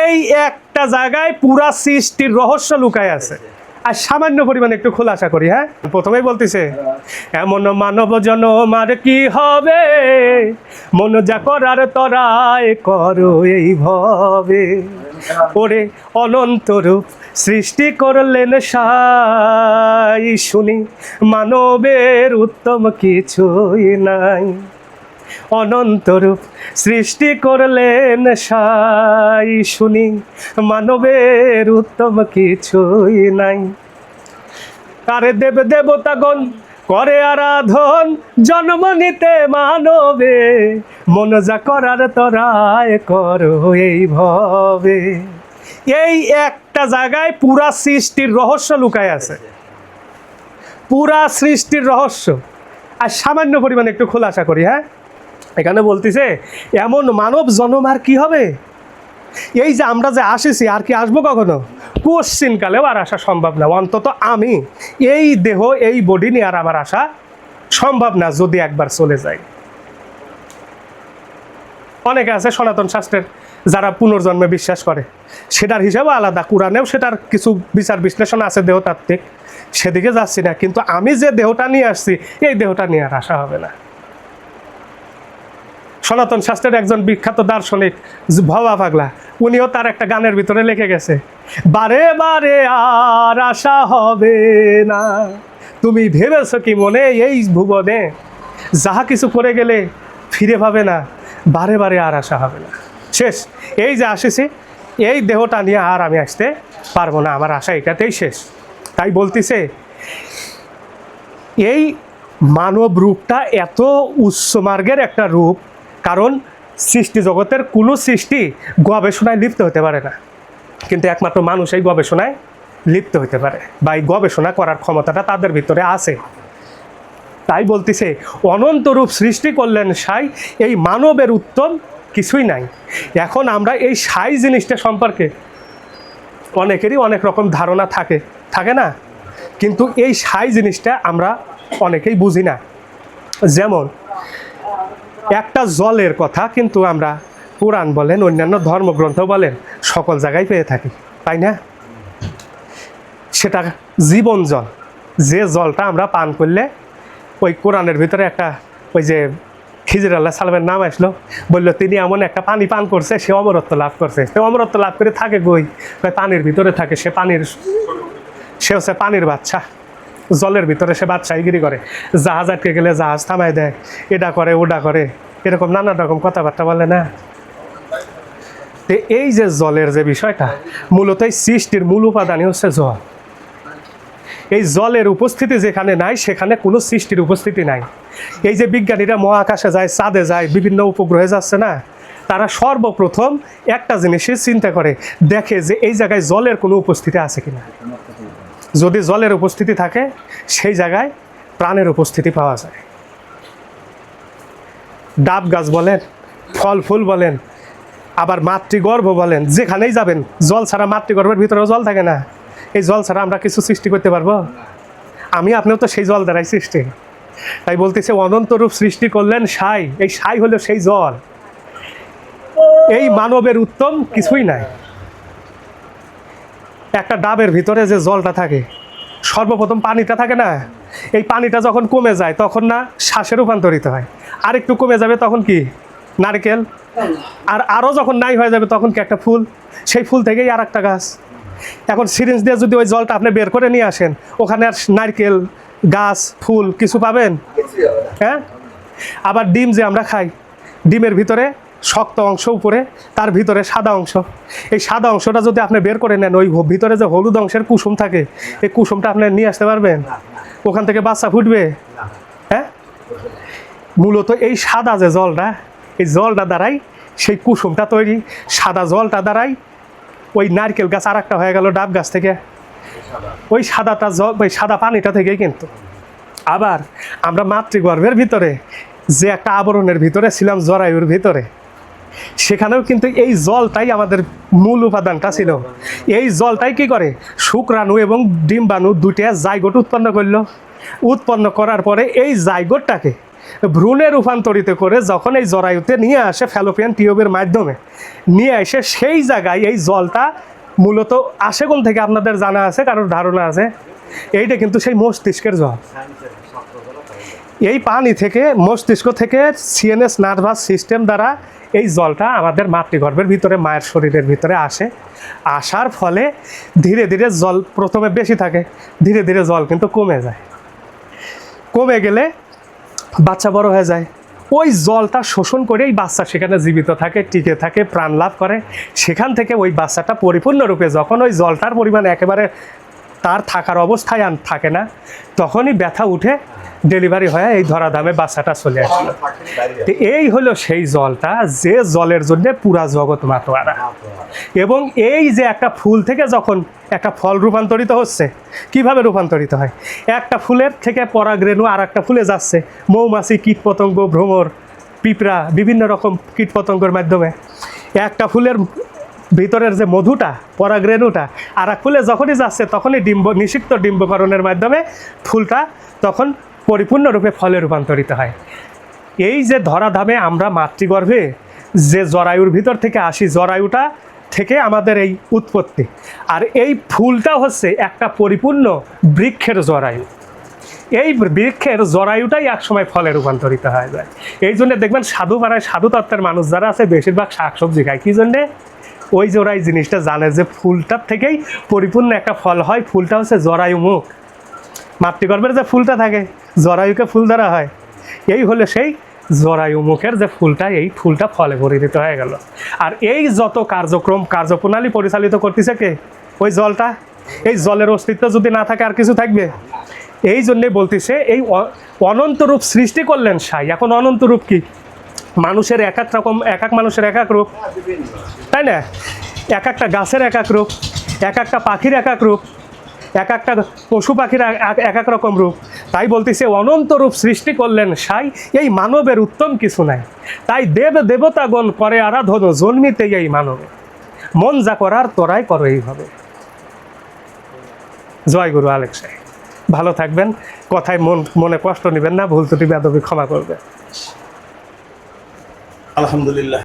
এই একটা জায়গায় পুরা সৃষ্টির রহস্য লুকায় আছে। আর সামান্য পরিমাণে একটু খোলাসা করি। হ্যাঁ, প্রথমেই বলতেছে এমন মানব জনম আর কি হবে, মন যা করার তরায় করো এইভাবে। ওরে অনন্ত রূপ সৃষ্টি করলেন সাই, শুনি মানবের উত্তম কিছুই নাই। অনন্ত রূপ সৃষ্টি করলেন সাই, শুনি মানবের উত্তম কিছুই নাই। আরে দেব দেবতাগণ করে আরাধন, জন্ম নিতে মানবে, মন যা করার তরায় করো এইভাবে। এই একটা জায়গায় পুরা সৃষ্টির রহস্য লুকায় আছে, পুরা সৃষ্টির রহস্য। আর সামান্য পরিমাণে একটু খোলাসা করি। হ্যাঁ, এখানে বলতেছে এমন মানব জন্ম আর কি হবে। এই যে আমরা যে আসেছি আর কি আসবো কখনো? কোশ্চিনকালেও আর আসা সম্ভব না। অন্তত আমি এই দেহ এই বডি নিয়ে আর আমার আসা সম্ভব না যদি একবার চলে যায়। অনেকে আছে সনাতন শাস্ত্রের যারা পুনর্জন্মে বিশ্বাস করে, সেটার হিসাবে আলাদা। কোরআনেও সেটার কিছু বিচার বিশ্লেষণ আছে দেহতাত্ত্বিক, সেদিকে যাচ্ছি না। কিন্তু আমি যে দেহটা নিয়ে আসছি এই দেহটা নিয়ে আর আসা হবে না। সনাতন শাস্ত্রের একজন বিখ্যাত দার্শনিক ভবা পাগলা, উনিও তার একটা গানের ভিতরে লিখে গেছে, বারে বারে আর আশা হবে না, তুমি ভেবেছ কি মনে এই ভুবনে, যাহা কিছু করে গেলে ফিরে পাবে না, বারে বারে আর আশা হবে না। শেষ, এই যে আসেছি এই দেহটা নিয়ে আর আমি আসতে পারবো না, আমার আশা এটাতেই শেষ। তাই বলতেছে এই মানব রূপটা এত উচ্চ মার্গের একটা রূপ, কারণ সৃষ্টি জগতের কোনো সৃষ্টি গবেষণায় লিপ্ত হতে পারে না, কিন্তু একমাত্র মানুষ এই গবেষণায় লিপ্ত হতে পারে, বা এই গবেষণা করার ক্ষমতাটা তাদের ভিতরে আছে। তাই বলতেছে অনন্ত রূপ সৃষ্টি করলেন সাই, এই মানবের উত্তম কিছুই নাই। এখন আমরা এই সাই জিনিসটা সম্পর্কে অনেকেরই অনেক রকম ধারণা থাকে না, কিন্তু এই সাই জিনিসটা আমরা অনেকেই বুঝি না। যেমন একটা জলের কথা কিন্তু আমরা কোরআন বলেন অন্যান্য ধর্মগ্রন্থ বলেন সকল জায়গায় পেয়ে থাকি, তাই না? সেটা জীবন জল, যে জলটা আমরা পান করলে ওই কোরআনের ভিতরে একটা ওই যে খিজির আল্লাহ সালামের নাম আসলো, বললো তিনি এমন একটা পানি পান করছে সে অমরত্ব লাভ করছে। সে অমরত্ব লাভ করে থাকে পানির ভিতরে থাকে, সে হচ্ছে পানির বাচ্চা, জলের ভিতরে সে বাদশাহীগিরি করে, জাহাজ আটকে গেলে জাহাজ থামায় দেয়, এটা করে ওটা করে, এরকম নানা রকম কথাবার্তা বলে না। তো এই যে জলের যে বিষয়টা, মূলত এই সৃষ্টির মূল উপাদানই হচ্ছে জল। এই জলের উপস্থিতি যেখানে নাই সেখানে কোনো সৃষ্টির উপস্থিতি নাই। এই যে বিজ্ঞানীরা মহাকাশে যায়, চাঁদে যায়, বিভিন্ন উপগ্রহে যাচ্ছে না, তারা সর্বপ্রথম একটা জিনিসই চিন্তা করে, দেখে যে এই জায়গায় জলের কোনো উপস্থিতি আছে কিনা। যদি জলের উপস্থিতি থাকে সেই জায়গায় প্রাণের উপস্থিতি পাওয়া যায়। ডাব গাছ বলেন, ফল ফুল বলেন, আবার মাতৃগর্ভ বলেন, যেখানেই যাবেন জল ছাড়া, মাতৃগর্ভের ভিতরেও জল থাকে না, এই জল ছাড়া আমরা কিছু সৃষ্টি করতে পারবো? আমি আপনিও তো সেই জল দ্বারাই সৃষ্টি। তাই বলতেছে অনন্ত রূপ সৃষ্টি করলেন সাই, এই সাই হলো সেই জল। এই মানবের উত্তম কিছুই নাই। একটা ডাবের ভিতরে যে জলটা থাকে, সর্বপ্রথম পানিটা থাকে না, এই পানিটা যখন কমে যায় তখন না শ্বাসে রূপান্তরিত হয়, আর একটু কমে যাবে তখন কি নারকেল, আর আরও যখন নাই হয়ে যাবে তখন কি একটা ফুল, সেই ফুল থেকেই আর একটা গাছ। এখন সিরিঞ্জ দিয়ে যদি ওই জলটা আপনি বের করে নিয়ে আসেন, ওখানে আর নারকেল গাছ ফুল কিছু পাবেন? হ্যাঁ। আবার ডিম যে আমরা খাই, ডিমের ভিতরে শক্ত অংশ উপরে, তার ভিতরে সাদা অংশ, এই সাদা অংশটা যদি আপনি বের করে নেন, ওই ভিতরে যে হলুদ অংশের কুসুম থাকে, এই কুসুমটা আপনি নিয়ে আসতে পারবেন? ওখান থেকে বাচ্চা ফুটবে? হ্যাঁ। মূলত এই সাদা যে জলটা, এই জলটা দ্বারাই সেই কুসুমটা তৈরি, সাদা জলটা দ্বারাই ওই নারকেল গাছ আর একটা হয়ে গেল ডাব গাছ থেকে, ওই সাদাটা ওই সাদা পানিটা থেকেই। কিন্তু আবার আমরা মাতৃগর্ভের ভিতরে যে একটা আবরণের ভিতরে ছিলাম, জরায়ুর ভিতরে, সেখানেও কিন্তু এই জলটাই আমাদের মূল উপাদানটা ছিল। এই জলটাই কি করে, শুক্রাণু এবং ডিম্বাণু দুইটা জাইগোট উৎপন্ন করলো। উৎপন্ন করার পরে এই জাইগোটটাকে ভ্রূণে রূপান্তরিত করে যখন এই জরায়ুতে নিয়ে আসে ফ্যালোপিয়ান টিউবের মাধ্যমে নিয়ে এসে সেই জায়গায় এই জলটা মূলত আসে কোন থেকে আপনাদের জানা আছে, কারোর ধারণা আছে? এইটা কিন্তু সেই মস্তিষ্কের জল। এই পানি থেকে, মস্তিষ্ক থেকে সিএনএস নার্ভাস সিস্টেম দ্বারা এই জলটা আমাদের মাতৃগর্ভের ভিতরে, মায়ের শরীরের ভিতরে আসে। আসার ফলে ধীরে ধীরে জল প্রথমে বেশি থাকে, ধীরে ধীরে জল কিন্তু কমে যায়। কমে গেলে বাচ্চা বড় হয়ে যায়। ওই জলটা শোষণ করেই বাচ্চা সেখানে জীবিত থাকে, টিকে থাকে, প্রাণ লাভ করে। সেখান থেকে ওই বাচ্চাটা পরিপূর্ণরূপে যখন ওই জলটার পরিমাণ একেবারে তার থাকার অবস্থায় আর থাকে না, তখনই ব্যথা উঠে ডেলিভারি হয়ে এই ধরাধামে বাচ্চাটা চলে আসলো। তো এই হলো সেই জলটা, যে জলের জন্য পুরা জগৎ মাতোয়ারা। এবং এই যে একটা ফুল থেকে যখন একটা ফল রূপান্তরিত হচ্ছে, কিভাবে রূপান্তরিত হয়? একটা ফুলের থেকে পরাগরেণু আর একটা ফুলে যাচ্ছে, মৌমাছি, কীটপতঙ্গ, ভ্রমর, পিঁপড়া, বিভিন্ন রকম কীটপতঙ্গের মাধ্যমে। একটা ফুলের ভিতরের যে মধুটা, পরাগরেণুটা আর এক ফুলে যখনই যাচ্ছে তখনই নিষিক্ত ডিম্বকরণের মাধ্যমে ফুলটা তখন পরিপূর্ণরূপে ফলে রূপান্তরিত হয়। এই যে ধরাধামে আমরা মাতৃগর্ভে যে জরায়ুর ভিতর থেকে আসি, জরায়ুটা থেকে আমাদের এই উৎপত্তি। আর এই ফুলটা হচ্ছে একটা পরিপূর্ণ বৃক্ষের জরায়ু। এই বৃক্ষের জরায়ুটাই একসময় ফলে রূপান্তরিত হয়ে যায়। এই জন্য দেখবেন সাধু পাড়ায়, সাধু তত্ত্বের মানুষ যারা আছে বেশিরভাগ শাকসবজি খায়। কী জন্যে? ওই যে ওরা এই জিনিসটা জানে যে ফুলটার থেকেই পরিপূর্ণ একটা ফল হয়। ফুলটা হচ্ছে জরায়ু মুখ। মাতৃগর্ভের যে ফুলটা থাকে, জরায়ুকে ফুল ধরা হয়। এই হলো সেই জরায়ু মুখের যে ফুলটা, এই ফুলটা ফলে পরিণত হয়ে গেল। আর এই যত কার্যক্রম, কার্যপ্রণালী পরিচালিত করতেছে কে? ওই জলটা। এই জলের অস্তিত্ব যদি না থাকে আর কিছু থাকবে? এই জন্যে বলতেছে এই অনন্ত রূপ সৃষ্টি করলেন সাই। এখন অনন্ত রূপ কি? মানুষের এক এক রকম, এক এক মানুষের এক এক রূপ, তাই না? এক একটা গাছের এক এক রূপ, এক একটা পাখির এক এক রূপ, এক একটা পশু পাখির এক এক রকম রূপ। তাই বলতেছে অনন্ত রূপ সৃষ্টি করলেন সাই, এই মানবের উত্তম কিছু নাই। তাই দেব দেবতাগণ করে আরাধন, জন্মিতেই এই মানবে, মন যা করার তোরাই করো এইভাবে। জয় গুরু আলেক সাহেব। ভালো থাকবেন, কথায় মনে কষ্ট নেবেন না, ভুল ত্রুটি বেদবি ক্ষমা করবে। আলহামদুলিল্লাহ।